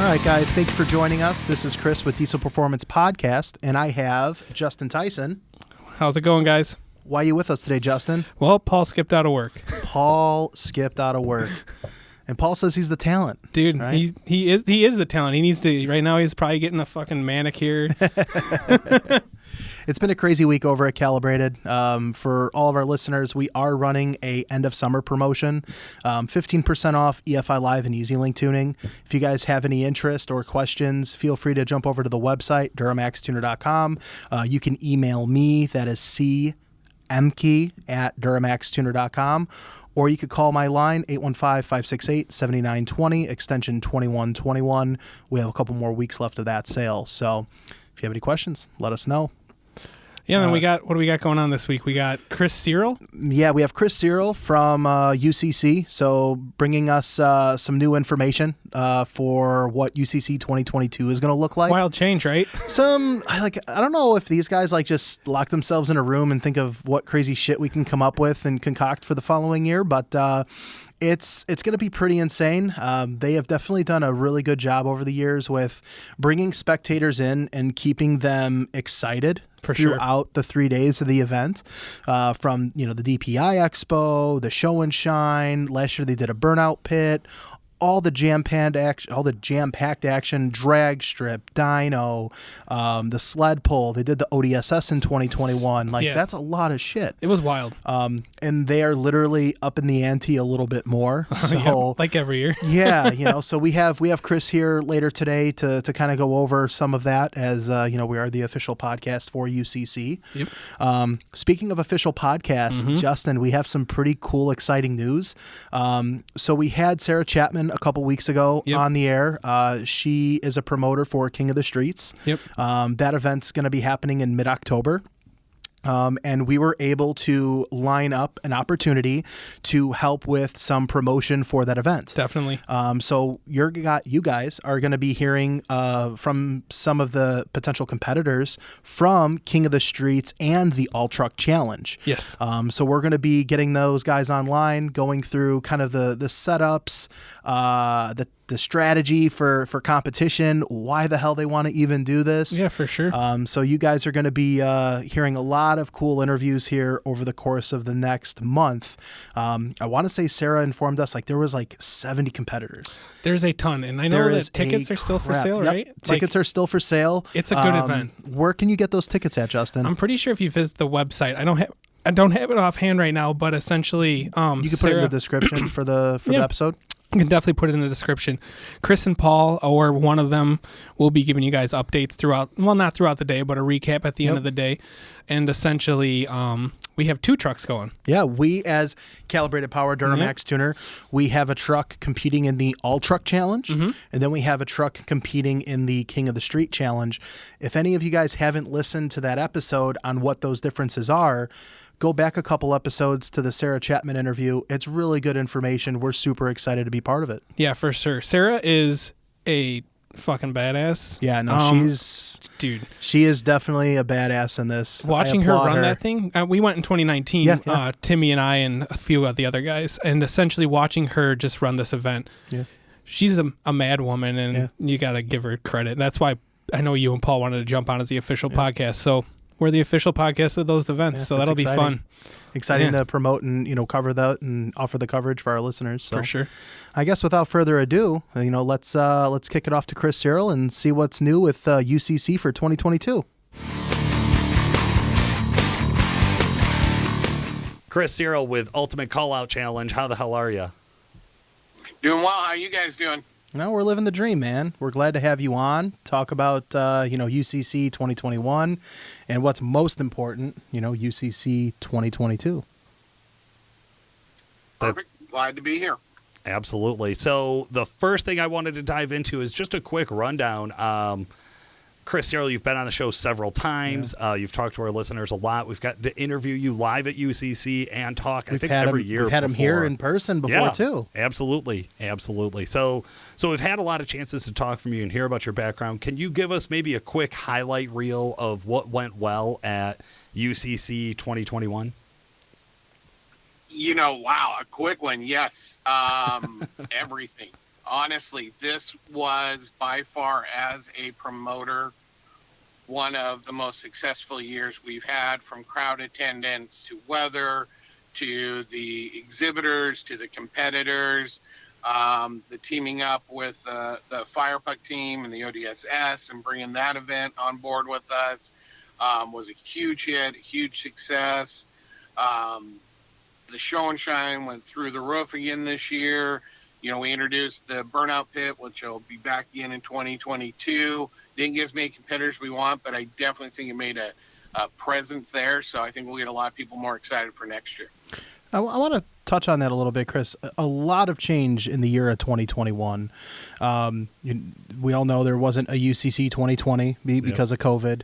All right, guys, thank you for joining us. This is Chris with Diesel Performance Podcast, and I have Justin Tyson. How's it going, guys? Why are you with us today, Justin? Well, Paul skipped out of work. Paul skipped out of work. And Paul says he's the talent. Dude, right? he is the talent. He needs to, right now he's probably getting a fucking manicure. It's been a crazy week over at Calibrated. For all of our listeners, we are running a end of summer promotion, 15% off EFI Live and EasyLink tuning. If you guys have any interest or questions, feel free to jump over to the website, duramaxtuner.com. You can email me, that is cmkey@duramaxtuner.com. Or you could call my line, 815-568-7920, extension 2121. We have a couple more weeks left of that sale. So if you have any questions, let us know. Yeah, and what do we got going on this week? We got Chris Searle. Yeah, we have Chris Searle from UCC, so bringing us some new information for what UCC 2022 is going to look like. Wild change, right? I don't know if these guys just lock themselves in a room and think of what crazy shit we can come up with and concoct for the following year, but it's going to be pretty insane. They have definitely done a really good job over the years with bringing spectators in and keeping them excited throughout the 3 days of the event. From the DPI Expo, the Show and Shine. Last year they did a burnout pit. All the jam-packed action, drag strip, dyno, the sled pull. They did the ODSS in 2021. That's a lot of shit. It was wild. And they are literally up in the ante a little bit more. So yeah, like every year. yeah, so we have Chris here later today to kind of go over some of that as we are the official podcast for UCC. Yep. Speaking of official podcasts, Justin, we have some pretty cool, exciting news. So we had Sarah Chapman a couple weeks ago on the air. She is a promoter for King of the Streets. Yep. That event's going to be happening in mid-October. And we were able to line up an opportunity to help with some promotion for that event. Definitely. So you guys are going to be hearing from some of the potential competitors from King of the Streets and the All Truck Challenge. Yes. So we're going to be getting those guys online, going through kind of the setups, the strategy for competition, why the hell they want to even do this. Yeah, for sure. So you guys are going to be hearing a lot of cool interviews here over the course of the next month. I want to say Sarah informed us there was 70 competitors. There's a ton, and I know that tickets are still for sale, right? Tickets are still for sale. It's a good event. Where can you get those tickets at, Justin? I'm pretty sure if you visit the website, I don't have it offhand right now, but essentially, you can put it in the description for the episode. You can definitely put it in the description. Chris and Paul, or one of them, will be giving you guys updates not throughout the day, but a recap at the end of the day. And essentially, we have 2 trucks going. Yeah, we as Calibrated Power Duramax Tuner, we have a truck competing in the All Truck Challenge, and then we have a truck competing in the King of the Street Challenge. If any of you guys haven't listened to that episode on what those differences are, go back a couple episodes to the Sarah Chapman interview. It's really good information. We're super excited to be part of it. Yeah, for sure. Sarah is a fucking badass. Yeah, no, she is definitely a badass in this. Watching her run that thing, we went in 2019, Timmy and I and a few of the other guys, and essentially watching her just run this event. Yeah. She's a mad woman, and you got to give her credit. That's why I know you and Paul wanted to jump on as the official podcast, so we're the official podcast of those events, so that'll be fun. Exciting to promote and cover that and offer the coverage for our listeners. So for sure. I guess without further ado, let's kick it off to Chris Searle and see what's new with UCC for 2022. Chris Searle with Ultimate Callout Challenge. How the hell are you? Doing well. How are you guys doing? No, we're living the dream, man. We're glad to have you on. Talk about, UCC 2021 and what's most important, UCC 2022. Perfect. Glad to be here. Absolutely. So the first thing I wanted to dive into is just a quick rundown. Chris Searle, you've been on the show several times. Yeah. You've talked to our listeners a lot. We've got to interview you live at UCC and talk, every year. We've had him here in person before, too. Absolutely. So we've had a lot of chances to talk from you and hear about your background. Can you give us maybe a quick highlight reel of what went well at UCC 2021? Wow, a quick one. Yes. Everything. honestly, this was by far, as a promoter, one of the most successful years we've had, from crowd attendance to weather to the exhibitors to the competitors. The teaming up with the Fire Puck team and the ODSS and bringing that event on board with us was a huge hit, a huge success. The show and shine went through the roof again this year. We introduced the Burnout Pit, which will be back again in 2022. Didn't get as many competitors we want, but I definitely think it made a presence there. So I think we'll get a lot of people more excited for next year. I want to touch on that a little bit, Chris. A lot of change in the year of 2021. We all know there wasn't a UCC 2020 because of COVID.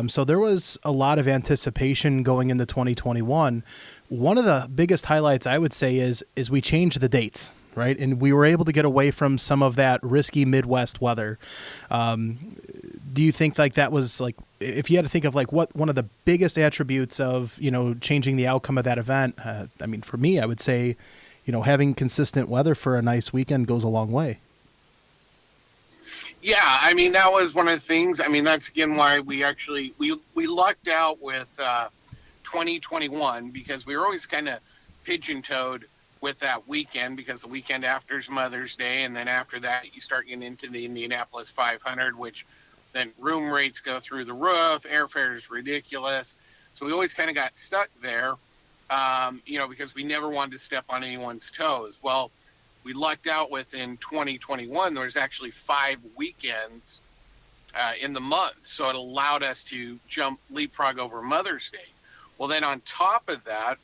So there was a lot of anticipation going into 2021. One of the biggest highlights, I would say, is we changed the dates, right? And we were able to get away from some of that risky Midwest weather. Do you think like that was like, if you had to think of like what one of the biggest attributes of, changing the outcome of that event, I mean, for me, I would say, having consistent weather for a nice weekend goes a long way. Yeah, I mean, that was one of the things. I mean, that's again why we lucked out with 2021, because we were always kind of pigeon-toed with that weekend, because the weekend after is Mother's Day, and then after that you start getting into the Indianapolis 500, which then room rates go through the roof, airfare is ridiculous. So we always kind of got stuck there, because we never wanted to step on anyone's toes. Well, we lucked out within 2021, there was actually 5 weekends in the month. So it allowed us to leapfrog over Mother's Day. Well, then on top of that,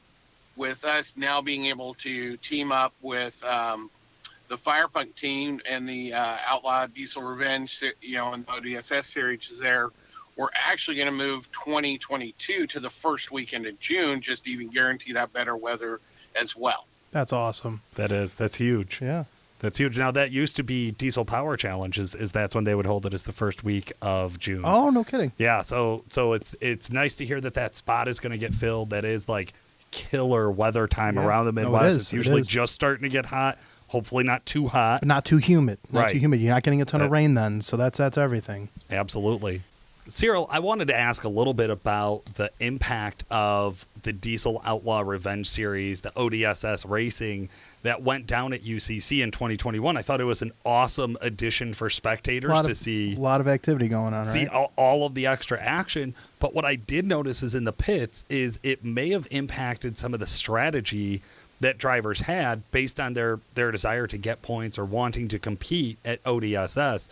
with us now being able to team up with the Fire Punk team and the Outlaw Diesel Revenge, and the ODSS series there, we're actually going to move 2022 to the first weekend of June, just to even guarantee that better weather as well. That's awesome. That's huge. Yeah. That's huge. Now, that used to be Diesel Power Challenge, is that's when they would hold it, as the first week of June. Oh, no kidding. Yeah, so it's nice to hear that spot is going to get filled. That is like killer weather time around the Midwest. It's usually just starting to get hot. Hopefully not too hot. But not too humid. Right. Too humid. You're not getting a ton of rain then, so that's everything. Absolutely. Searle, I wanted to ask a little bit about the impact of the Diesel Outlaw Revenge Series, the ODSS racing that went down at UCC in 2021. I thought it was an awesome addition for spectators to see. A lot of activity going on, right? See all of the extra action. But what I did notice is in the pits is it may have impacted some of the strategy that drivers had based on their desire to get points or wanting to compete at ODSS.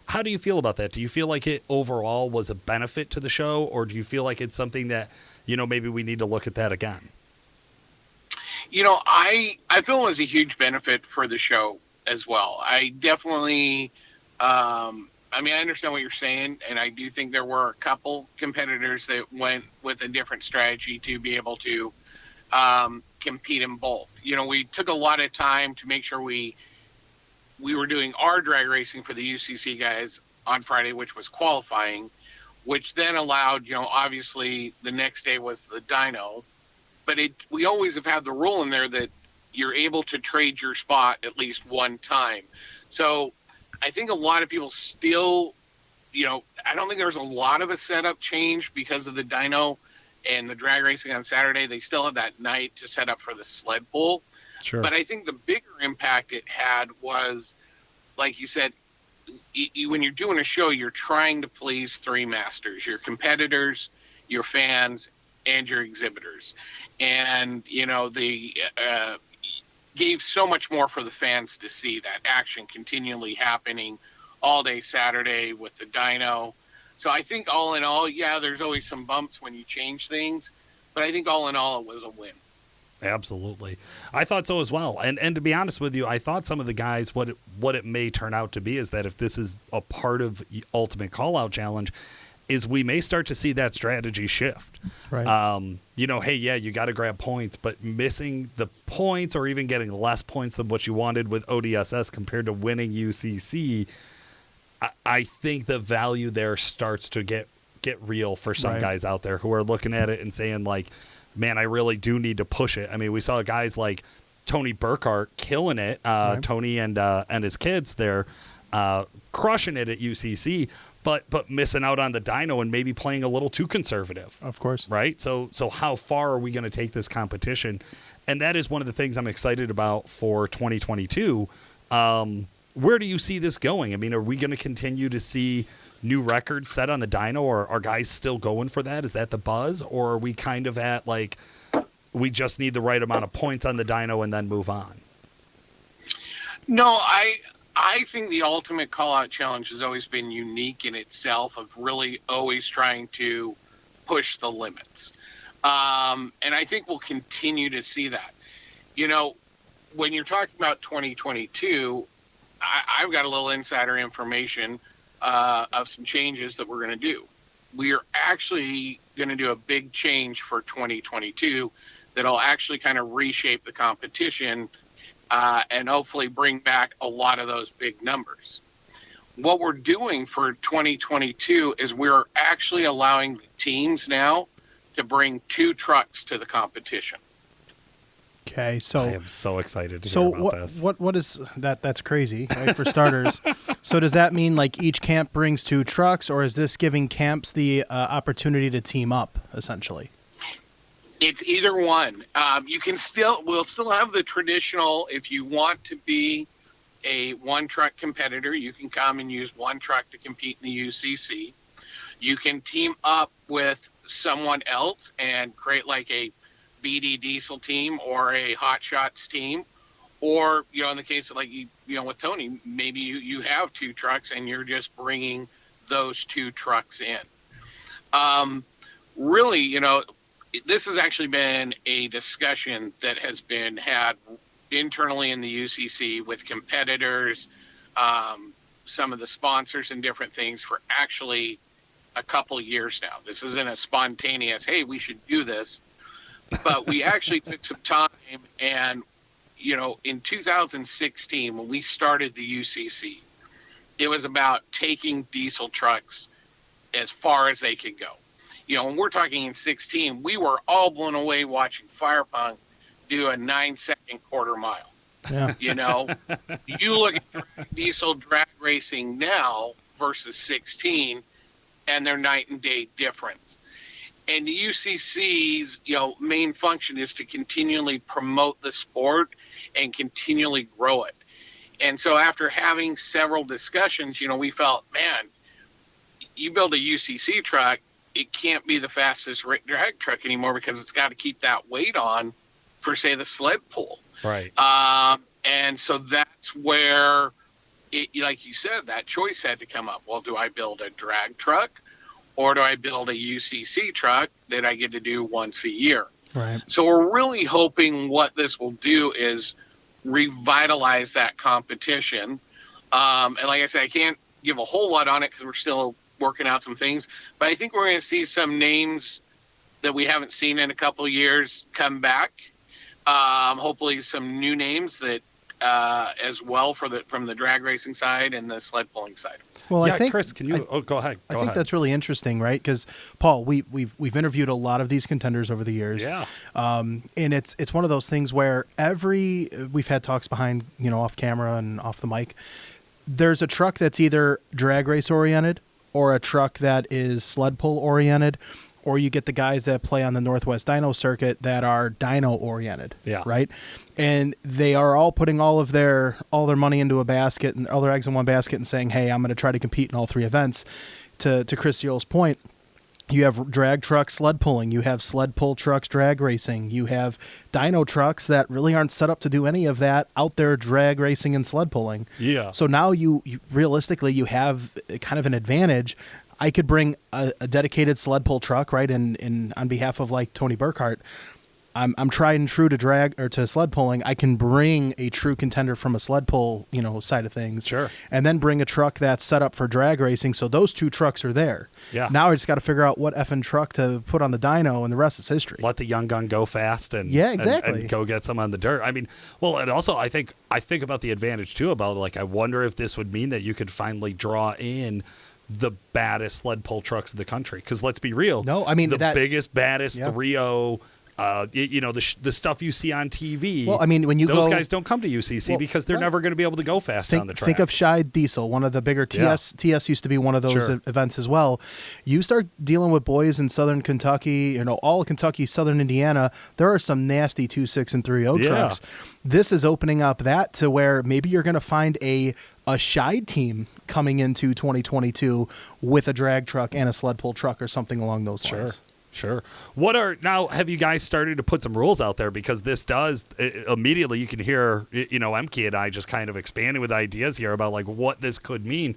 How do you feel about that? Do you feel like it overall was a benefit to the show, or do you feel like it's something that, maybe we need to look at that again? I feel it was a huge benefit for the show as well. I definitely, I understand what you're saying, and I do think there were a couple competitors that went with a different strategy to be able to compete in both. We took a lot of time to make sure we were doing our drag racing for the UCC guys on Friday, which was qualifying, which then allowed, obviously the next day was the dyno, but we always have had the rule in there that you're able to trade your spot at least one time. So I think a lot of people still, I don't think there was a lot of a setup change because of the dyno and the drag racing on Saturday. They still had that night to set up for the sled pull. Sure. But I think the bigger impact it had was, like you said, when you're doing a show, you're trying to please 3 masters: your competitors, your fans, and your exhibitors. And, they gave so much more for the fans to see that action continually happening all day Saturday with the dyno. So I think all in all, there's always some bumps when you change things, but I think all in all, it was a win. Absolutely. I thought so as well. And to be honest with you, I thought some of the guys, what it may turn out to be is that if this is a part of Ultimate Callout Challenge, is we may start to see that strategy shift. Right. Hey, you got to grab points, but missing the points or even getting less points than what you wanted with ODSS compared to winning UCC, I think the value there starts to get real for some guys out there who are looking at it and saying, like, man, I really do need to push it. I mean, we saw guys like Tony Burkhart killing it. Right. Tony and his kids, they're crushing it at UCC, but missing out on the dyno and maybe playing a little too conservative. Of course. Right? So how far are we going to take this competition? And that is one of the things I'm excited about for 2022. Where do you see this going? I mean, are we going to continue to see new records set on the dyno, or are guys still going for that? Is that the buzz? Or are we kind of at, like, we just need the right amount of points on the dyno and then move on? No, I think the ultimate call-out challenge has always been unique in itself, of really always trying to push the limits. And I think we'll continue to see that. You know, when you're talking about 2022, I've got a little insider information of some changes that we're going to do. We are actually going to do a big change for 2022 that'll actually kind of reshape the competition and hopefully bring back a lot of those big numbers. What we're doing for 2022 is we're actually allowing the teams now to bring 2 trucks to the competition. Okay, so I am so excited to hear about this. What is that? That's crazy, right? For starters. So does that mean like each camp brings 2 trucks, or is this giving camps the opportunity to team up essentially? It's either one. We'll still have the traditional. If you want to be a 1-truck competitor, you can come and use 1 truck to compete in the UCC. You can team up with someone else and create like a BD Diesel team or a Hot Shots team, or in the case of like with Tony, maybe you have 2 trucks and you're just bringing those 2 trucks in. Really, this has actually been a discussion that has been had internally in the UCC with competitors, some of the sponsors and different things for actually a couple years now. This isn't a spontaneous, hey, we should do this. But we actually took some time, and, in 2016, when we started the UCC, it was about taking diesel trucks as far as they could go. When we're talking in 16, we were all blown away watching Firepunk do a 9-second quarter mile. Yeah. You look at diesel drag racing now versus 16, and they're night and day difference. And the UCC's, main function is to continually promote the sport and continually grow it. And so after having several discussions, we felt, man, you build a UCC truck, it can't be the fastest drag truck anymore because it's got to keep that weight on for, say, the sled pull. Right. And so that's where, like you said, that choice had to come up. Well, do I build a drag truck, or do I build a UCC truck that I get to do once a year? Right. So we're really hoping what this will do is revitalize that competition. And like I said, I can't give a whole lot on it because we're still working out some things. But I think we're going to see some names that we haven't seen in a couple of years come back. Hopefully some new names that as well from the drag racing side and the sled pulling side. Well, yeah, I think Chris, can you? Go ahead. I think that's really interesting, right? Because Paul, we've interviewed a lot of these contenders over the years. Yeah. And it's one of those things where we've had talks behind, off camera and off the mic. There's a truck that's either drag race oriented or a truck that is sled pull oriented, or you get the guys that play on the Northwest Dyno circuit that are dyno oriented. Yeah. Right. And they are all putting all their money into a basket and all their eggs in one basket and saying, hey, I'm going to try to compete in all 3 events. To Chris Searle's point, you have drag trucks sled pulling, you have sled pull trucks drag racing, you have dyno trucks that really aren't set up to do any of that out there drag racing and sled pulling. Yeah. So now you realistically, you have kind of an advantage. I could bring a dedicated sled pull truck, right? And on behalf of like Tony Burkhart, I'm tried and true to drag or to sled pulling. I can bring a true contender from a sled pull, side of things. Sure. And then bring a truck that's set up for drag racing. So those 2 trucks are there. Yeah. Now I just got to figure out what effing truck to put on the dyno, and the rest is history. Let the young gun go fast and yeah, exactly. and go get some on the dirt. I mean, well, and also I think about the advantage too about like I wonder if this would mean that you could finally draw in the baddest sled pull trucks in the country. Because let's be real. No, I mean the biggest, baddest 3.0 The stuff you see on TV. Well, I mean, when those guys don't come to UCC because they're never going to be able to go fast on the track. Think of Shy Diesel, one of the bigger TS. TS used to be one of those events as well. You start dealing with boys in Southern Kentucky, all of Kentucky, Southern Indiana. There are some nasty 2.6 and 3.0 trucks. This is opening up that to where maybe you're going to find a Shide team coming into 2022 with a drag truck and a sled pull truck or something along those lines. Sure. Have you guys started to put some rules out there? Because this does, immediately you can hear, MK and I just kind of expanding with ideas here about like what this could mean.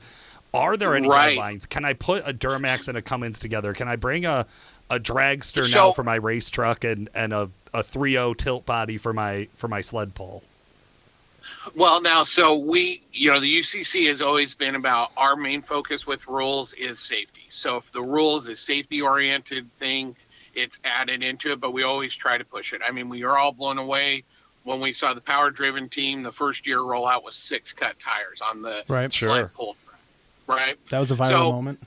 Are there any guidelines? Can I put a Duramax and a Cummins together? Can I bring a dragster now for my race truck and a 3.0 tilt body for my sled pull? Well, now, so the UCC has always been about our main focus with rules is safety. So if the rules is safety-oriented thing, it's added into it, but we always try to push it. I mean, we are all blown away when we saw the power-driven team. The first year rollout was 6 cut tires on the sled pull track, right? That was a viral moment.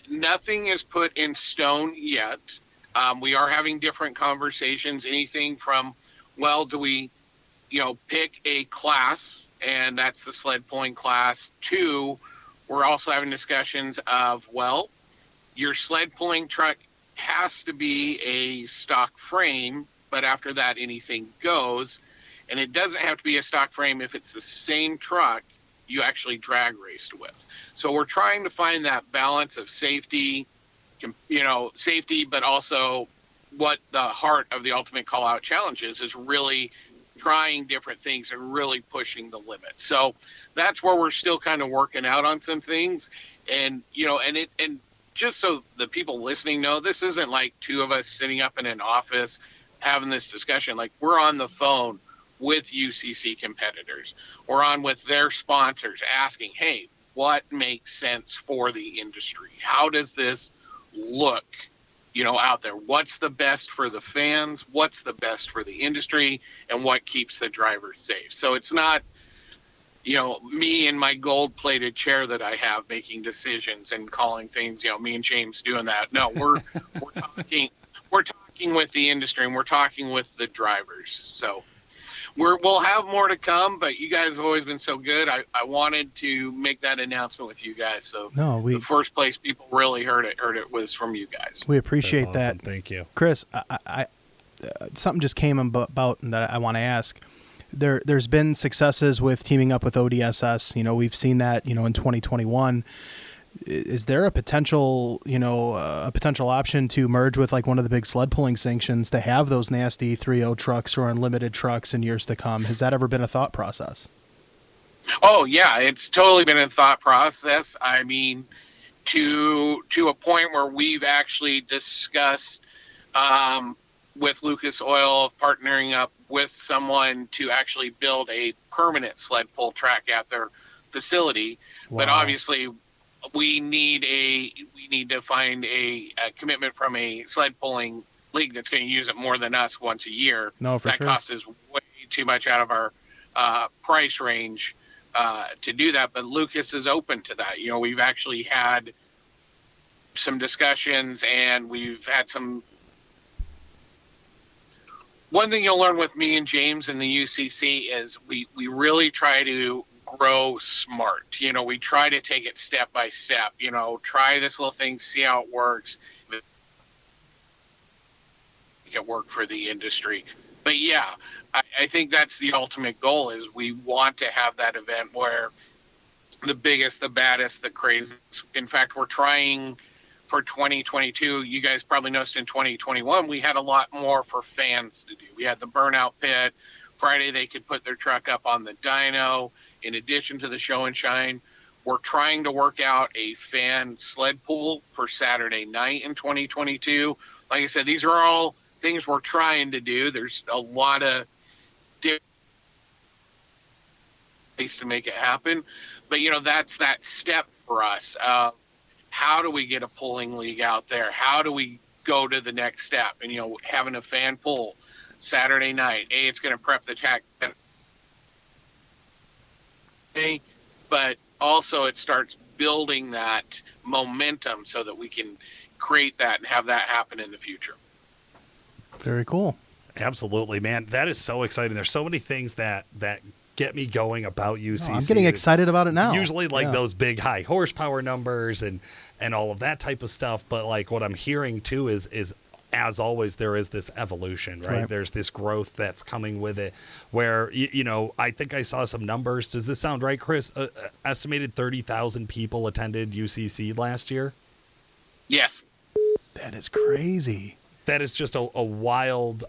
Nothing is put in stone yet. We are having different conversations, anything from, do we pick a class, and that's the sled pulling class. 2, we're also having discussions of, your sled pulling truck has to be a stock frame, but after that, anything goes. And it doesn't have to be a stock frame if it's the same truck you actually drag raced with. So we're trying to find that balance of safety, but also what the heart of the Ultimate Callout Challenge is really trying different things and really pushing the limit. So that's where we're still kind of working out on some things. And, and just so the people listening know, this isn't like 2 of us sitting up in an office having this discussion. Like, we're on the phone with UCC competitors. We're on with their sponsors asking, hey, what makes sense for the industry? How does this look, out there? What's the best for the fans? What's the best for the industry? And what keeps the drivers safe? So it's not, me in my gold-plated chair that I have making decisions and calling things, me and James doing that. No, we're talking with the industry, and we're talking with the drivers. So we'll have more to come, but you guys have always been so good. I wanted to make that announcement with you guys. So the first place people really heard it was from you guys. We appreciate that. Thank you, Chris. I something just came about that I want to ask. There's been successes with teaming up with ODSS. We've seen that, in 2021. Is there a potential option to merge with like one of the big sled pulling sanctions to have those nasty 3.0 trucks or unlimited trucks in years to come? Has that ever been a thought process? Oh yeah, it's totally been a thought process. I mean, to a point where we've actually discussed with Lucas Oil partnering up with someone to actually build a permanent sled pull track at their facility. Wow. But obviously we need to find a commitment from a sled pulling league that's going to use it more than us once a year. No, for sure. That costs us way too much out of our price range to do that. But Lucas is open to that. We've actually had some discussions, and we've had some. One thing you'll learn with me and James in the UCC is we really try to grow smart. We try to take it step by step. Try this little thing, see how it works. Make it work for the industry. But yeah, I think that's the ultimate goal. Is we want to have that event where the biggest, the baddest, the craziest. In fact, we're trying for 2022. You guys probably noticed in 2021 we had a lot more for fans to do. We had the burnout pit. Friday they could put their truck up on the dyno. In addition to the show and shine, we're trying to work out a fan sled pull for Saturday night in 2022. Like I said, these are all things we're trying to do. There's a lot of different ways to make it happen. But, that's that step for us. How do we get a pulling league out there? How do we go to the next step? And, having a fan pull Saturday night, it's going to prep the track. But also it starts building that momentum so that we can create that and have that happen in the future. Very cool. Absolutely, man. That is so exciting. There's so many things that get me going about UCC. I'm getting excited about it now. It's usually like those big high horsepower numbers and all of that type of stuff. But like what I'm hearing too is as always, there is this evolution, right? There's this growth that's coming with it where, I think I saw some numbers. Does this sound right, Chris? Estimated 30,000 people attended UCC last year. Yes. That is crazy. That is just a wild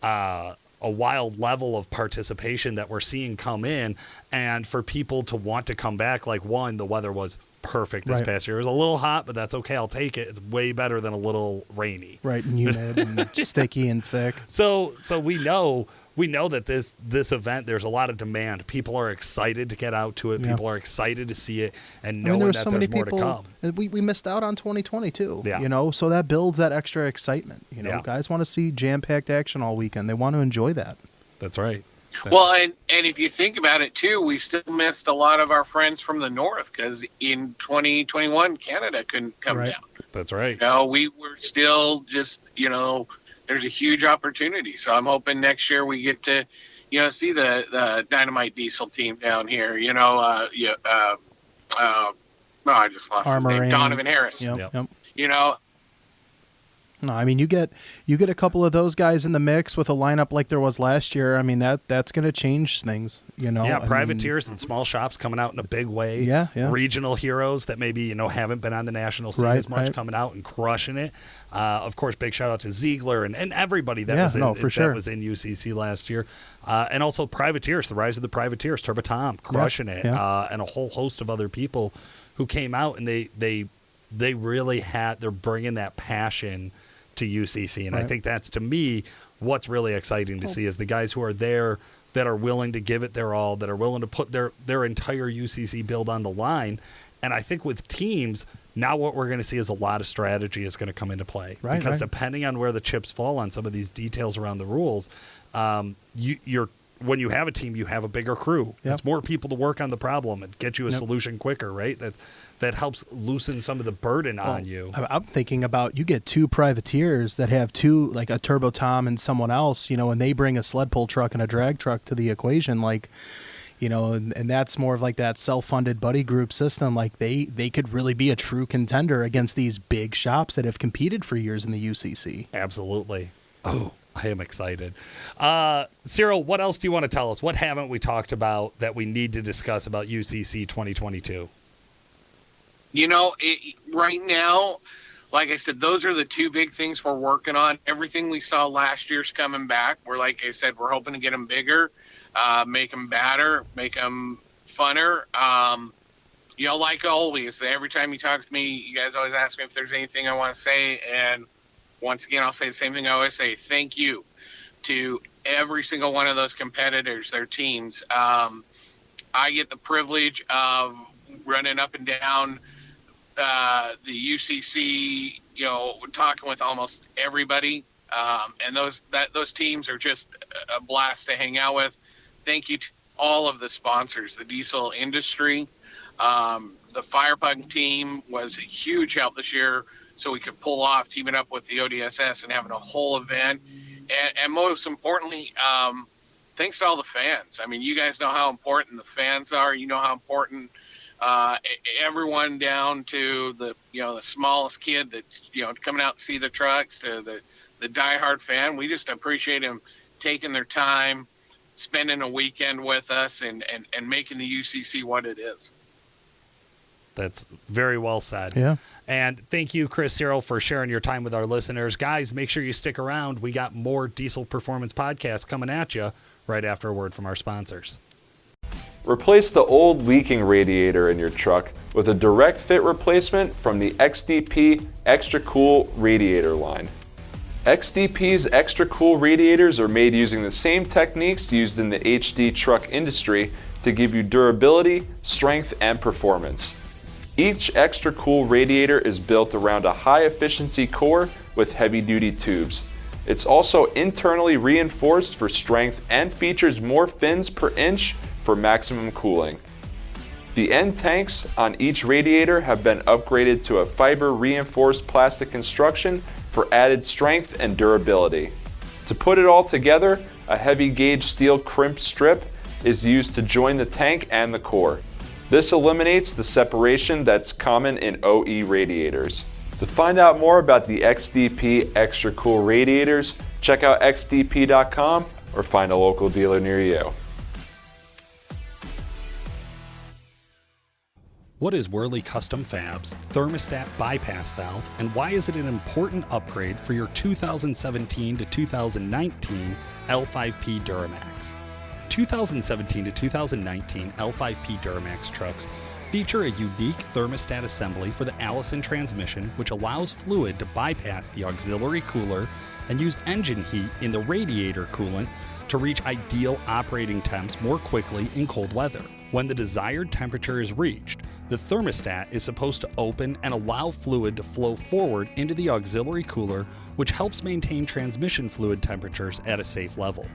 level of participation that we're seeing come in, and for people to want to come back. Like, one, the weather was perfect this past year. It was a little hot, but that's okay. I'll take it. It's way better than a little rainy. Right, and humid and sticky and thick. So we know that this event, there's a lot of demand. People are excited to get out to it. People are excited to see it, and knowing that there's more to come. We missed out on 2020 too. Yeah. So that builds that extra excitement. Guys want to see jam-packed action all weekend. They want to enjoy that. That's right. Well, and if you think about it too, we still missed a lot of our friends from the north because in 2021 Canada couldn't come down. That's right. We were still just there's a huge opportunity. So I'm hoping next year we get to see the Dynamite Diesel team down here. I just lost his name. Donovan Harris. Yep. No, I mean, you get a couple of those guys in the mix with a lineup like there was last year. I mean, that's going to change things, Yeah, privateers and small shops coming out in a big way. Yeah. Regional heroes that maybe, haven't been on the national scene as much coming out and crushing it. Of course, big shout out to Ziegler and everybody that was in UCC last year. And also privateers, the rise of the privateers, Turbo Tom crushing it, and a whole host of other people who came out, and they really they're bringing that passion to UCC. And I think that's, to me, what's really exciting to see is the guys who are there that are willing to give it their all, that are willing to put their entire UCC build on the line. And I think with teams, now what we're going to see is a lot of strategy is going to come into play. Because depending on where the chips fall on some of these details around the rules, when you have a team, you have a bigger crew. It's more people to work on the problem and get you a solution quicker, right? That helps loosen some of the burden on you. I'm thinking about, you get two privateers that have two, like a Turbo Tom and someone else, and they bring a sled pull truck and a drag truck to the equation, and that's more of like that self-funded buddy group system. Like they could really be a true contender against these big shops that have competed for years in the UCC. Absolutely. Oh, I am excited. Searle, what else do you want to tell us? What haven't we talked about that we need to discuss about UCC 2022? Right now, like I said, those are the two big things we're working on. Everything we saw last year's coming back. Like I said, we're hoping to get them bigger, make them badder, make them funner. Like always, every time you talk to me, you guys always ask me if there's anything I want to say. And once again, I'll say the same thing I always say. Thank you to every single one of those competitors, their teams. I get the privilege of running up and down the UCC, talking with almost everybody. And those teams are just a blast to hang out with. Thank you to all of the sponsors, the diesel industry. The Firepug team was a huge help this year, so we could pull off teaming up with the ODSS and having a whole event. And most importantly, thanks to all the fans. I mean, you guys know how important the fans are. You know how important everyone down to the smallest kid that's coming out to see the trucks, to the diehard fan. We just appreciate them taking their time, spending a weekend with us, and making the UCC what it is. That's very well said. Yeah. And thank you, Chris Searle, for sharing your time with our listeners. Guys, make sure you stick around. We got more Diesel Performance podcasts coming at you right after a word from our sponsors. Replace the old leaking radiator in your truck with a direct fit replacement from the XDP Extra Cool radiator line. XDP's Extra Cool radiators are made using the same techniques used in the HD truck industry to give you durability, strength, and performance. Each Extra Cool radiator is built around a high-efficiency core with heavy-duty tubes. It's also internally reinforced for strength and features more fins per inch for maximum cooling. The end tanks on each radiator have been upgraded to a fiber-reinforced plastic construction for for added strength and durability. To put it all together, a heavy gauge steel crimp strip is used to join the tank and the core. This eliminates the separation that's common in OE radiators. To find out more about the XDP Extra Cool radiators, check out xdp.com or find a local dealer near you. What is Whirly Custom Fab's thermostat bypass valve, and why is it an important upgrade for your 2017 to 2019 L5P Duramax? 2017 to 2019 L5P Duramax trucks feature a unique thermostat assembly for the Allison transmission, which allows fluid to bypass the auxiliary cooler and use engine heat in the radiator coolant to reach ideal operating temps more quickly in cold weather. When the desired temperature is reached, the thermostat is supposed to open and allow fluid to flow forward into the auxiliary cooler, which helps maintain transmission fluid temperatures at a safe level.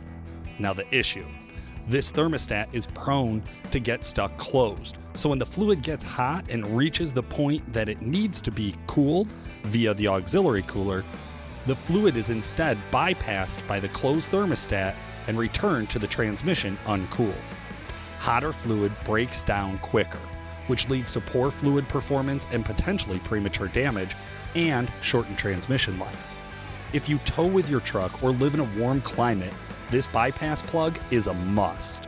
Now the issue. This thermostat is prone to get stuck closed, so when the fluid gets hot and reaches the point that it needs to be cooled via the auxiliary cooler, the fluid is instead bypassed by the closed thermostat and returned to the transmission uncooled. Hotter fluid breaks down quicker, which leads to poor fluid performance and potentially premature damage and shortened transmission life. If you tow with your truck or live in a warm climate, this bypass plug is a must.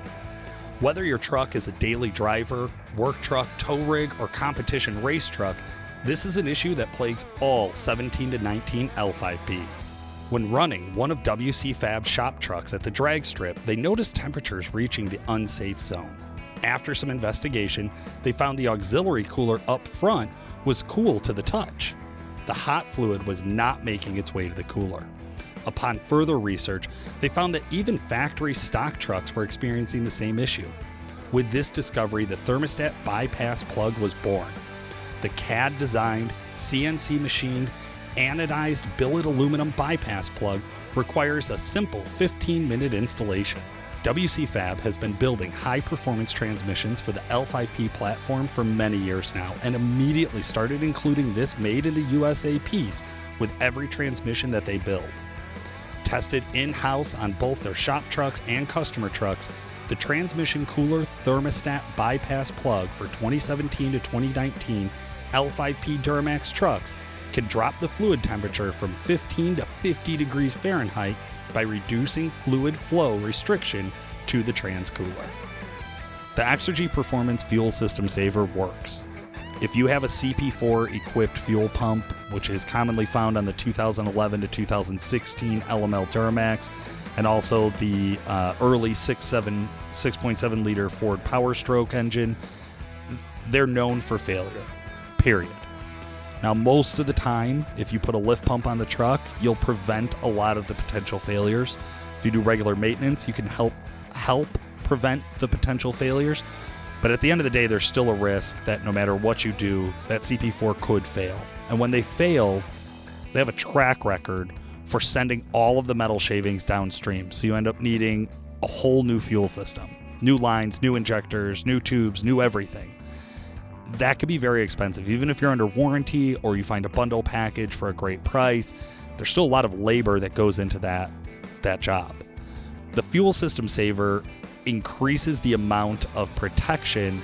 Whether your truck is a daily driver, work truck, tow rig, or competition race truck, this is an issue that plagues all 17 to 19 L5Ps. When running one of WC Fab's shop trucks at the drag strip, they noticed temperatures reaching the unsafe zone. After some investigation, they found the auxiliary cooler up front was cool to the touch. The hot fluid was not making its way to the cooler. Upon further research, they found that even factory stock trucks were experiencing the same issue. With this discovery, the thermostat bypass plug was born. The CAD-designed, CNC-machined, anodized billet aluminum bypass plug requires a simple 15-minute installation. WC Fab has been building high-performance transmissions for the L5P platform for many years now and immediately started including this made in the USA piece with every transmission that they build. Tested in-house on both their shop trucks and customer trucks, the transmission cooler thermostat bypass plug for 2017 to 2019 L5P Duramax trucks can drop the fluid temperature from 15 to 50 degrees Fahrenheit by reducing fluid flow restriction to the trans cooler. The Exergy Performance Fuel System Saver works. If you have a CP4 equipped fuel pump, which is commonly found on the 2011 to 2016 LML Duramax, and also the early 6.7 liter Ford Power Stroke engine, they're known for failure, period. Now, most of the time, if you put a lift pump on the truck, you'll prevent a lot of the potential failures. If you do regular maintenance, you can help prevent the potential failures. But at the end of the day, there's still a risk that no matter what you do, that CP4 could fail. And when they fail, they have a track record for sending all of the metal shavings downstream. So you end up needing a whole new fuel system, new lines, new injectors, new tubes, new everything. That could be very expensive. Even if you're under warranty or you find a bundle package for a great price, there's still a lot of labor that goes into that job. The Fuel System Saver increases the amount of protection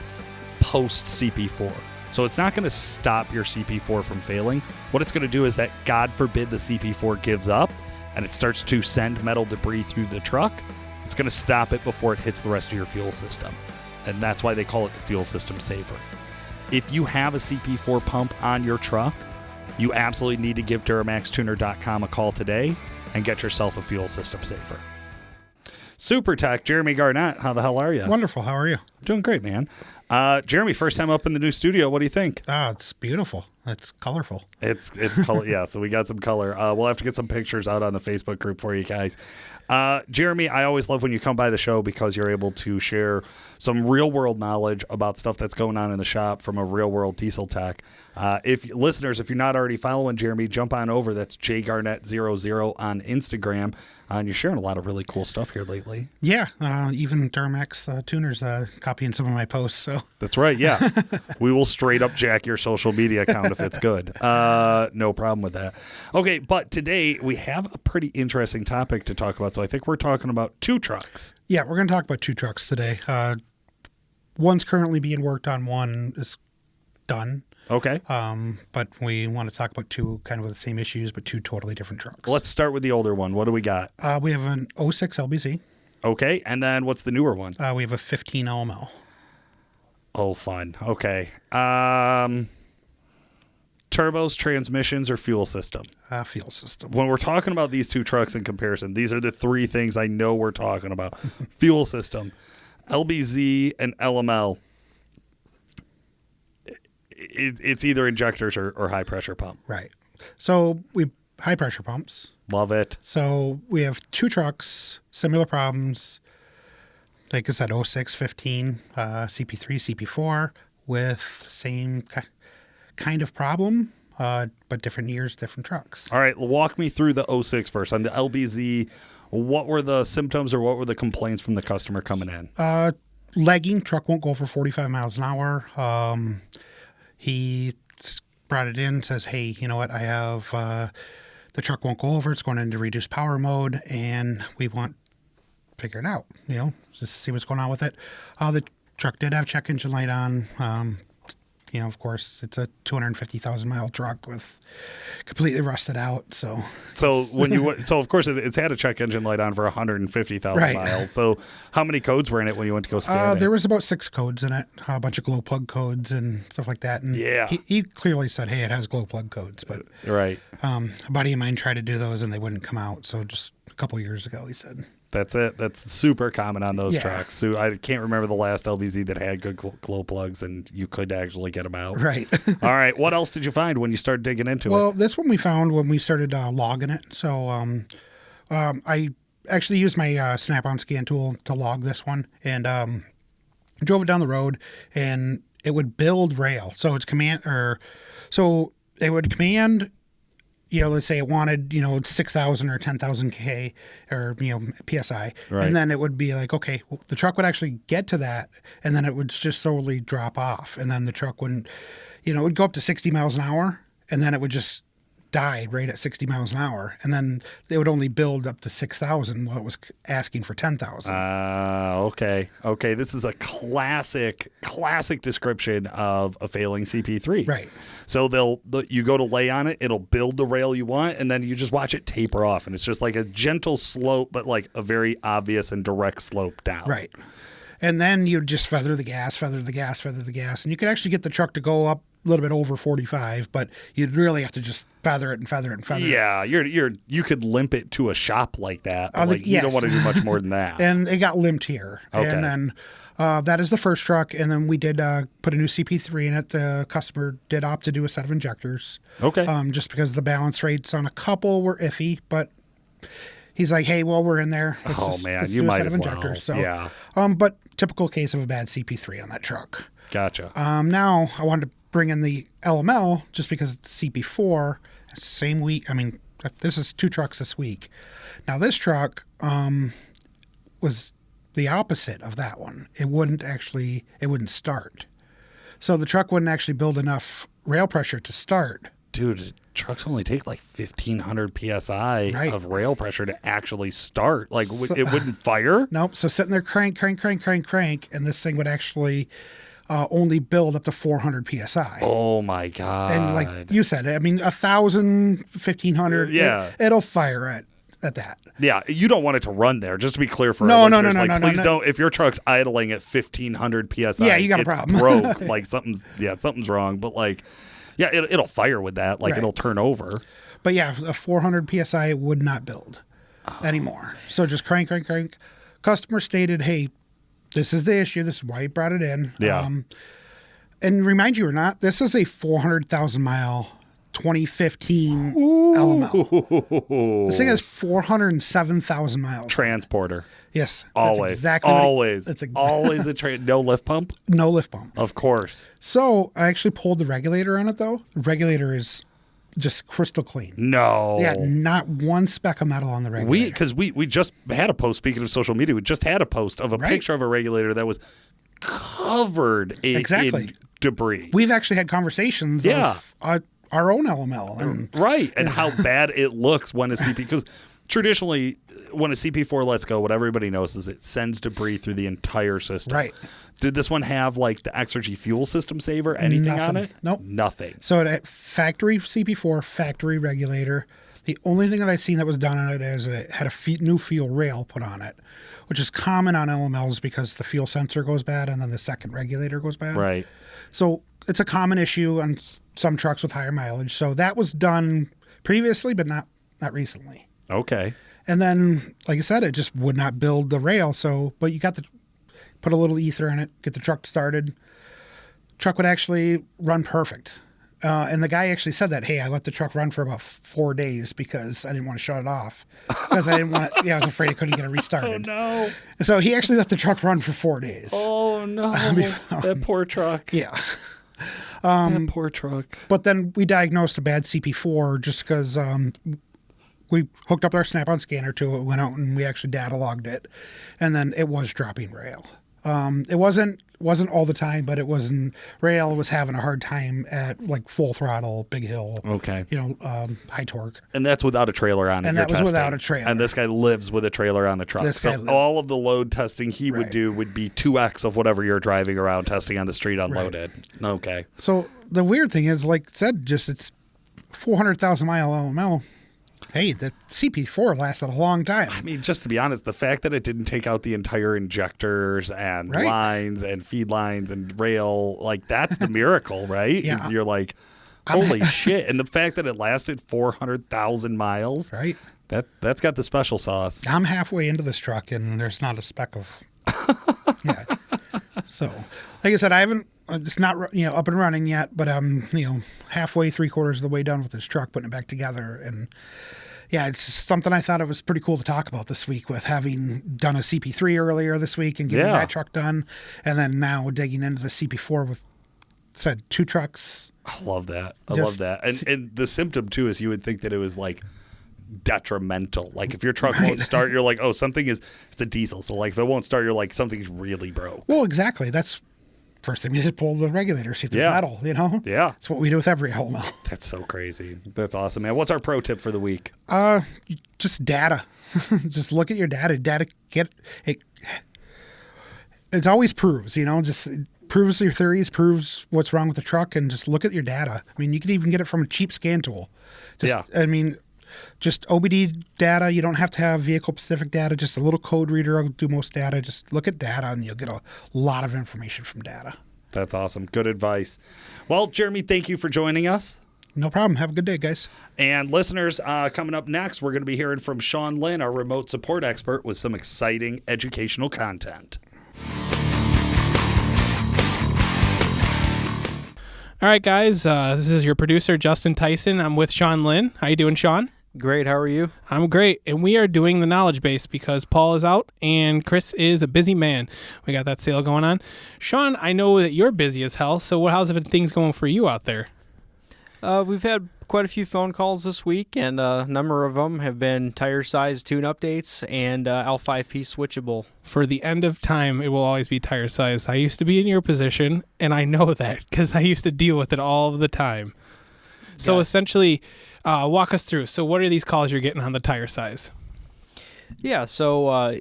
post CP4. So it's not going to stop your CP4 from failing. What it's going to do is that, God forbid, the CP4 gives up and it starts to send metal debris through the truck, it's going to stop it before it hits the rest of your fuel system. And that's why they call it the Fuel System Saver. If you have a CP4 pump on your truck, you absolutely need to give DuramaxTuner.com a call today and get yourself a Fuel System Saver. Super Tech, Jeremy Garnett, how the hell are you? Wonderful. How are you? Doing great, man. Jeremy, first time up in the new studio. What do you think? It's beautiful. It's colorful. It's color. Yeah, so we got some color. We'll have to get some pictures out on the Facebook group for you guys. Jeremy, I always love when you come by the show because you're able to share some real world knowledge about stuff that's going on in the shop from a real world diesel tech. If you're not already following Jeremy, jump on over. That's jgarnett00 on Instagram. And you're sharing a lot of really cool stuff here lately. Yeah, even Duramax tuners copying some of my posts. So That's right. Yeah. We will straight up jack your social media account if it's good. No problem with that. Okay. But today we have a pretty interesting topic to talk about. So I think we're talking about 2 trucks. Yeah, we're going to talk about 2 trucks today. One's currently being worked on. One is done. Okay. But we want to talk about 2 kind of with the same issues, but 2 totally different trucks. Let's start with the older one. What do we got? We have an 06 LBZ. Okay. And then what's the newer one? We have a 15 LML. Oh, fun. Okay. Turbos, transmissions, or fuel system? Fuel system. When we're talking about these 2 trucks in comparison, these are the 3 things I know we're talking about. Fuel system, LBZ, and LML. It's either injectors or high pressure pump. Right. So we high pressure pumps. Love it. So we have 2 trucks, similar problems. Like I said, 06, 15, CP3, CP4 with same kind of problem, but different years, different trucks. All right. Walk me through the 06 first. On the LBZ, what were the symptoms or what were the complaints from the customer coming in? Lagging, truck won't go over 45 miles an hour. He brought it in, says, hey, you know what, I have, the truck won't go over, it's going into reduced power mode, and we want to figure it out, just see what's going on with it. The truck did have check engine light on. Of course, it's a 250,000 mile truck with completely rusted out. So of course it's had a check engine light on for 150,000 miles. So how many codes were in it when you went to go scan it? There was about 6 codes in it, a bunch of glow plug codes and stuff like that. And he clearly said, hey, it has glow plug codes. But right. A buddy of mine tried to do those and they wouldn't come out. So just a couple years ago, he said. That's it. That's super common on those trucks. So I can't remember the last LBZ that had good glow plugs and you could actually get them out. Right. All right. What else did you find when you started digging into it? Well, this one we found when we started logging it. So I actually used my snap-on scan tool to log this one and drove it down the road and it would build rail. So it's so it would command, let's say it wanted, 6,000 or 10,000 K or, PSI. Right. And then it would be like, okay, well, the truck would actually get to that and then it would just slowly drop off. And then the truck wouldn't, it would go up to 60 miles an hour and then it would just die right at 60 miles an hour. And then it would only build up to 6,000 while it was asking for 10,000. Okay. Okay. This is a classic description of a failing CP3. Right. So you go to lay on it, it'll build the rail you want, and then you just watch it taper off. And it's just like a gentle slope, but like a very obvious and direct slope down. Right. And then you'd just feather the gas. And you could actually get the truck to go up a little bit over 45, but you'd really have to just feather it. Yeah, you could limp it to a shop like that. But you don't want to do much more than that. And it got limped here. Okay. And then that is the first truck. And then we did put a new CP3 in it. The customer did opt to do a set of injectors. Okay. Just because the balance rates on a couple were iffy, but he's like, hey, well, we're in there. Let's you do a might set as of injectors. well. So, yeah. But typical case of a bad CP3 on that truck. Gotcha. Now I wanted to bring in the LML just because it's CP4, same week. I mean, this is 2 trucks this week. Now this truck was the opposite of that one. It wouldn't start. So the truck wouldn't actually build enough rail pressure to start. Dude, trucks only take like 1,500 PSI of rail pressure to actually start. Like it wouldn't fire? Nope. So sitting there crank, and this thing would actually only build up to 400 PSI. Oh my God. And like you said, I mean, 1,000, 1,500, it'll fire at that. Yeah, you don't want it to run there. Just to be clear for No, please don't. If your truck's idling at 1,500 PSI, you got a problem. Broke. Like something's wrong. But like, yeah, it'll fire with that. Like it'll turn over. But yeah, a 400 PSI would not build anymore. So just crank. Customer stated, hey, this is the issue. This is why he brought it in. Yeah. And remind you or not, this is a 400,000 mile 2015 LML. This thing has 407,000 miles. Transporter. Yes. Always. Always a no lift pump? No lift pump. Of course. So I actually pulled the regulator on it though. The regulator is just crystal clean. No. Yeah, not one speck of metal on the regulator. Because we just had a post, speaking of social media, we just had a post of a picture of a regulator that was covered in debris. We've actually had conversations of our own LML. And how bad it looks when a CP, because traditionally when a CP4 lets go, what everybody knows is it sends debris through the entire system. Right. Did this one have like the Exergy fuel system saver, anything on it? Nope. Nothing. So at factory CP4, factory regulator, the only thing that I've seen that was done on it is it had a new fuel rail put on it, which is common on LMLs because the fuel sensor goes bad and then the second regulator goes bad. Right. So it's a common issue on some trucks with higher mileage. So that was done previously, but not recently. Okay. And then, like I said, it just would not build the rail. So, but you got to put a little ether in it, get the truck started. Truck would actually run perfect. And the guy actually said that, hey, I let the truck run for about 4 days because I didn't want to shut it off. Because I didn't want to, I was afraid I couldn't get it restarted. Oh, no. And so he actually let the truck run for 4 days. Oh, no. That poor truck. Yeah. That poor truck. But then we diagnosed a bad CP4 just because we hooked up our Snap-on scanner to it, went out and we actually data logged it, and then it was dropping rail. It wasn't all the time, but it wasn't. Rail was having a hard time at like full throttle, big hill. Okay. High torque. And that's without a trailer on it. And that was without a trailer. And this guy lives with a trailer on the truck. So all of the load testing he would do would be 2x of whatever you're driving around testing on the street unloaded. Right. Okay. So the weird thing is, like I said, just it's 400,000 mile LML. Hey, the CP4 lasted a long time. I mean, just to be honest, the fact that it didn't take out the entire injectors and lines and feed lines and rail, like that's the miracle, right? Yeah. You're like, holy shit. And the fact that it lasted 400,000 miles, right? That's got the special sauce. I'm halfway into this truck and there's not a speck of, So, like I said, I haven't, it's not, up and running yet, but I'm, halfway, 3/4 of the way done with this truck, putting it back together. And yeah, it's just something I thought it was pretty cool to talk about this week with having done a CP3 earlier this week and getting that truck done. And then now digging into the CP4 with, said 2 trucks. I love that. I love that. And the symptom too is you would think that it was like detrimental. Like if your truck won't start, you're like, oh, it's a diesel. So like if it won't start, you're like, something's really broke. Well, exactly. That's first thing we just pull the regulator, see if there's metal, Yeah. That's what we do with every LML. That's so crazy. That's awesome, man. What's our pro tip for the week? Just data. Just look at your data. Data it always proves, just it proves your theories, proves what's wrong with the truck, and just look at your data. I mean, you can even get it from a cheap scan tool. Just OBD data. You don't have to have vehicle-specific data. Just a little code reader will do most data. Just look at data, and you'll get a lot of information from data. That's awesome. Good advice. Well, Jeremy, thank you for joining us. No problem. Have a good day, guys. And listeners, coming up next, we're going to be hearing from Sean Lynn, our remote support expert, with some exciting educational content. All right, guys. This is your producer, Justin Tyson. I'm with Sean Lynn. How you doing, Sean? Great. How are you? I'm great. And we are doing the knowledge base because Paul is out and Chris is a busy man. We got that sale going on. Sean, I know that you're busy as hell. So how's things going for you out there? We've had quite a few phone calls this week, and a number of them have been tire size tune updates and L5P switchable. For the end of time, it will always be tire size. I used to be in your position, and I know that because I used to deal with it all the time. So essentially, walk us through. So what are these calls you're getting on the tire size? Yeah, so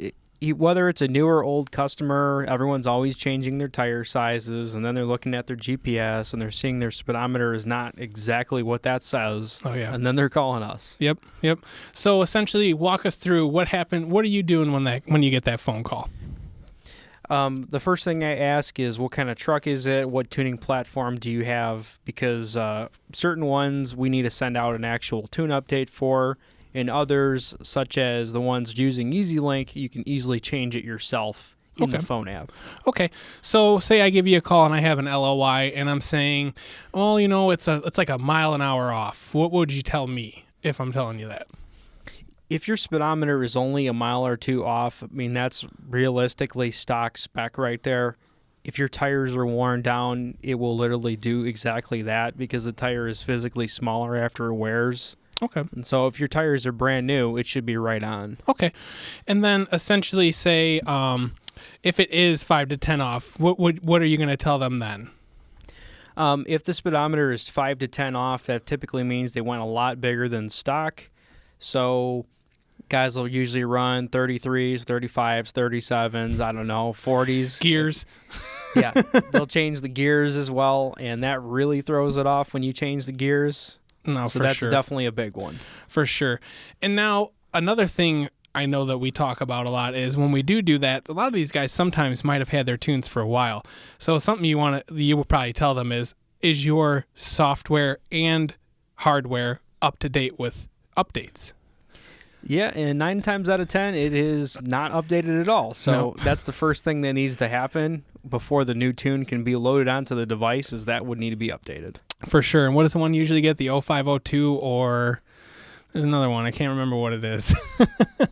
whether it's a new or old customer, everyone's always changing their tire sizes, and then they're looking at their GPS, and they're seeing their speedometer is not exactly what that says. Oh, yeah. And then they're calling us. Yep. So essentially, walk us through what happened. What are you doing when you get that phone call? The first thing I ask is, what kind of truck is it? What tuning platform do you have? Because certain ones we need to send out an actual tune update for, and others, such as the ones using EasyLink, you can easily change it yourself in the phone app. Okay. So say I give you a call and I have an LOI and I'm saying, well, it's like a mile an hour off. What would you tell me if I'm telling you that? If your speedometer is only a mile or two off, I mean, that's realistically stock spec right there. If your tires are worn down, it will literally do exactly that because the tire is physically smaller after it wears. Okay. And so if your tires are brand new, it should be right on. Okay. And then essentially say if it is 5 to 10 off, what are you going to tell them then? If the speedometer is 5 to 10 off, that typically means they went a lot bigger than stock. So guys will usually run 33s, 35s, 37s, I don't know, 40s. Gears. Yeah, they'll change the gears as well, and that really throws it off when you change the gears. No, so for that's sure. definitely a big one. For sure. And now another thing I know that we talk about a lot is when we do that, a lot of these guys sometimes might have had their tunes for a while. So something you will probably tell them is your software and hardware up to date with updates? Yeah, and 9 times out of 10, it is not updated at all. So that's the first thing that needs to happen before the new tune can be loaded onto the device, is that would need to be updated. For sure. And what does the one usually get? The 0502 or there's another one. I can't remember what it is.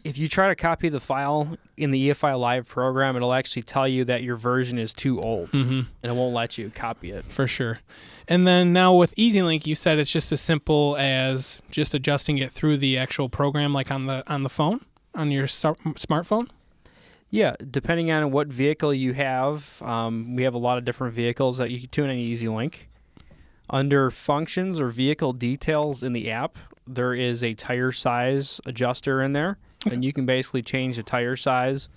If you try to copy the file in the EFI Live program, it'll actually tell you that your version is too old, and it won't let you copy it. For sure. And then now with EasyLink, you said it's just as simple as just adjusting it through the actual program, like on the phone, on your smartphone? Yeah, depending on what vehicle you have, we have a lot of different vehicles that you can tune on EasyLink. Under functions or vehicle details in the app, there is a tire size adjuster in there, and you can basically change the tire size.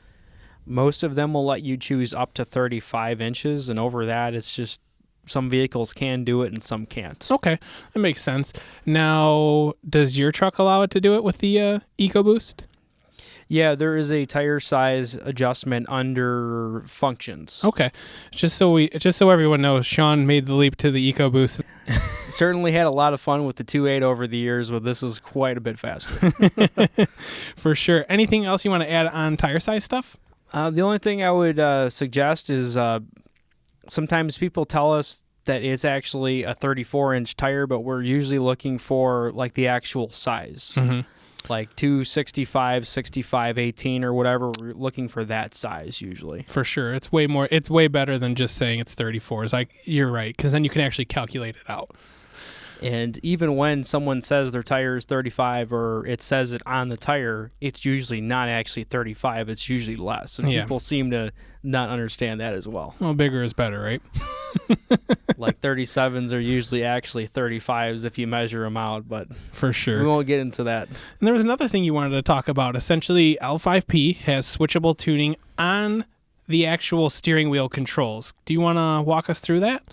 Most of them will let you choose up to 35 inches, and over that, it's just some vehicles can do it and some can't. Okay, that makes sense. Now, does your truck allow it to do it with the EcoBoost? Yeah, there is a tire size adjustment under functions. Okay, just so everyone knows, Sean made the leap to the EcoBoost. Certainly had a lot of fun with the 2.8 over the years, but this is quite a bit faster. For sure. Anything else you want to add on tire size stuff? The only thing I would suggest is sometimes people tell us that it's actually a 34-inch tire, but we're usually looking for like the actual size. Like 265, 65, 18 or whatever. We're looking for that size usually. For sure. It's way better than just saying it's 34. It's like, you're right, because then you can actually calculate it out. And even when someone says their tire is 35 or it says it on the tire, it's usually not actually 35. It's usually less. And people seem to not understand that as well. Well, bigger is better, right? Like 37s are usually actually 35s if you measure them out, but for sure, we won't get into that. And there was another thing you wanted to talk about. Essentially, L5P has switchable tuning on the actual steering wheel controls. Do you want to walk us through that?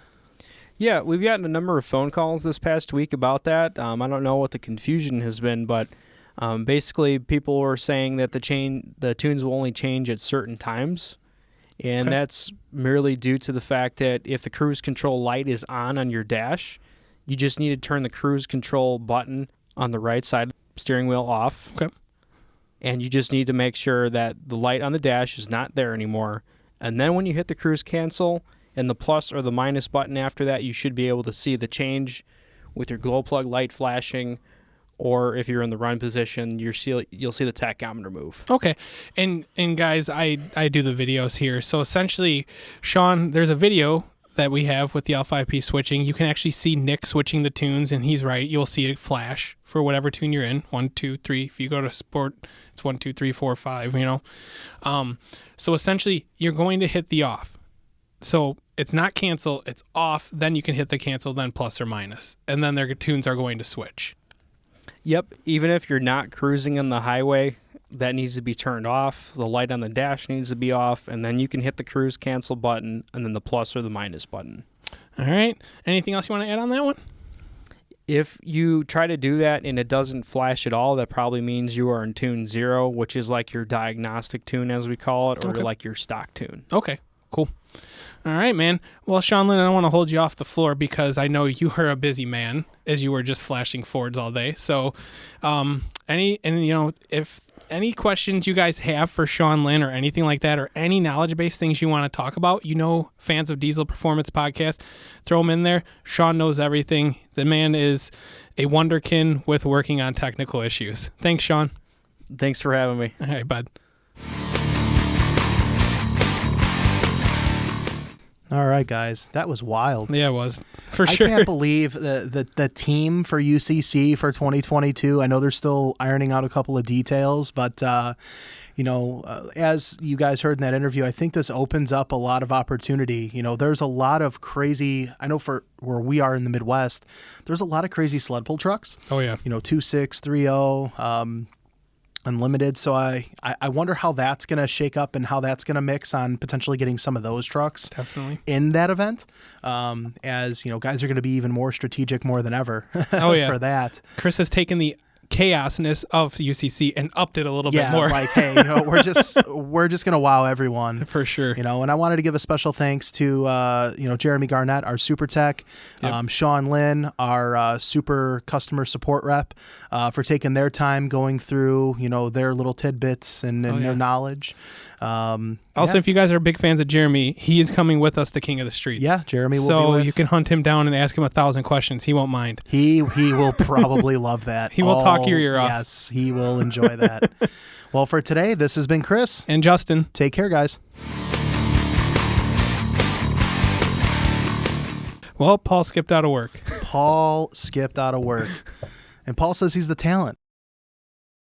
Yeah, we've gotten a number of phone calls this past week about that. I don't know what the confusion has been, but basically people were saying that the tunes will only change at certain times. And that's merely due to the fact that if the cruise control light is on your dash, you just need to turn the cruise control button on the right side of the steering wheel off. Okay. And you just need to make sure that the light on the dash is not there anymore. And then when you hit the cruise cancel and the plus or the minus button after that, you should be able to see the change with your glow plug light flashing, or if you're in the run position, you'll see the tachometer move. Okay. And guys, I do the videos here. So essentially, Sean, there's a video that we have with the L5P switching. You can actually see Nick switching the tunes, and he's right. You'll see it flash for whatever tune you're in. 1, 2, 3. If you go to sport, it's 1, 2, 3, 4, 5, you know. So essentially, you're going to hit the off. So it's not cancel, it's off. Then you can hit the cancel, then plus or minus. And then their tunes are going to switch. Yep, even if you're not cruising on the highway, that needs to be turned off. The light on the dash needs to be off, and then you can hit the cruise cancel button and then the plus or the minus button. All right. Anything else you want to add on that one? If you try to do that and it doesn't flash at all, that probably means you are in tune 0, which is like your diagnostic tune, as we call it, or like your stock tune. Okay, cool. All right, man. Well, Sean Lynn, I don't want to hold you off the floor because I know you are a busy man, as you were just flashing Fords all day. So, if any questions you guys have for Sean Lynn or anything like that, or any knowledge-based things you want to talk about, fans of Diesel Performance Podcast, throw them in there. Sean knows everything. The man is a wonderkin with working on technical issues. Thanks, Sean. Thanks for having me. All right, bud. All right, guys, that was wild. Yeah, it was, for sure. I can't believe the team for UCC for 2022. I know they're still ironing out a couple of details, but as you guys heard in that interview, I think this opens up a lot of opportunity. There's a lot of crazy, I know for where we are in the Midwest, there's a lot of crazy sled pull trucks. Oh, yeah. 2.6, 3.0, Unlimited. So I wonder how that's going to shake up and how that's going to mix on potentially getting some of those trucks definitely in that event. As guys are going to be even more strategic more than ever oh, yeah. for that. Chris has taken the chaosness of UCC and upped it a little bit more. Like, hey, we're just gonna wow everyone for sure. And I wanted to give a special thanks to Jeremy Garnett, our super tech, Sean Lynn, our super customer support rep, for taking their time going through their little tidbits and their knowledge. Also, if you guys are big fans of Jeremy, he is coming with us to King of the Streets. Yeah, Jeremy will so be with. You can hunt him down and ask him 1,000 questions. He won't mind. He will probably love that. He will talk your ear off. Yes, he will enjoy that. Well, for today, this has been Chris. And Justin. Take care, guys. Well, Paul skipped out of work. Paul skipped out of work. And Paul says he's the talent.